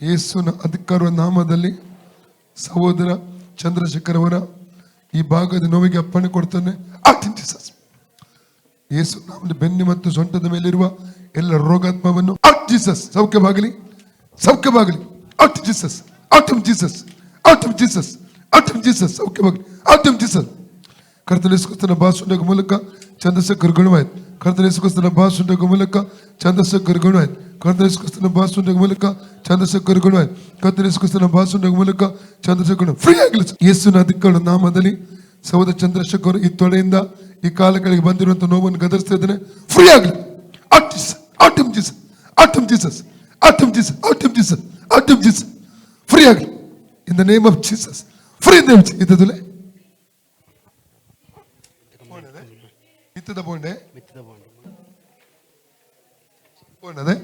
ಯೇಸುವಿನ ಅಧಿಕಾರದ ನಾಮದಲ್ಲಿ ಸಹೋದರ ಚಂದ್ರಶೇಖರ್ ಅವರ ಈ ಭಾಗದ ನೋವಿಗೆ ಅಪ್ಪಣೆ ಕೊಡ್ತಾನೆ. ಯೇಸು ನಾಮದಲ್ಲಿ ಬೆನ್ನು ಮತ್ತು ಸೊಂಟದ ಮೇಲಿರುವ ಎಲ್ಲ ರೋಗಾತ್ಮವನ್ನು ಜೀಸಸ್ ಸೌಖ್ಯವಾಗಲಿ, ಸೌಖ್ಯವಾಗಲಿ. Out Jesus, out of Jesus, out of Jesus, out of Jesus, ಸೌಖ್ಯವಾಗಲಿ, ಔಟ್ ಆಫ್ ಜೀಸಸ್. ಕರ್ತನ ಯೇಸುಕ್ರಿಸ್ತನ ಭಾಷಣದ ಮೂಲಕ ಚಂದ್ರಶೇಖರ್ ಗುಣವಾಯಿತು. ಕರ್ತನ ಯೇಸುಕ್ರಿಸ್ತನ ಭಾಷಣದ ಮೂಲಕ ಚಂದ್ರಶೇಖರ್ ಗುಣವಾಯಿತು. ಕರ್ತನ ಯೇಸುಕ್ರಿಸ್ತನ ಭಾಷಣದ ಮೂಲಕ ಚಂದ್ರಶೇಖರ್ ಗುಣವಾಯಿತು. ಕರ್ತನ ಯೇಸುಕ್ರಿಸ್ತನ ಭಾಷಣದ ಮೂಲಕ ಚಂದ್ರಶೇಖರ್ ಫ್ರೀ ಆಗಲಿ. ಯೇಸುವಿನ ಅಧಿಕಾರದ ನಾಮದಲ್ಲಿ ಸಹೋದರ ಚಂದ್ರಶೇಖರ್ ಈ ತೊಡೆಯಿಂದ ಈ ಕಾಲಗಳಿಗೆ ಬಂದಿರುವಂತಹ ನೋವನ್ನು ಗದರಿಸ್ತಾ ಇದ್ದಾನೆ. ಫ್ರೀ ಆಗಲಿ. Out Jesus, out of Jesus, out of Jesus, out of Jesus, out of Jesus, out of Jesus. Free ಆಗಲಿ in the name of Jesus. Free name ಇದ್ದದುಲೆ ಇತ್ತದ ಬೋಂಡೆ ಬೋಂಡದೆ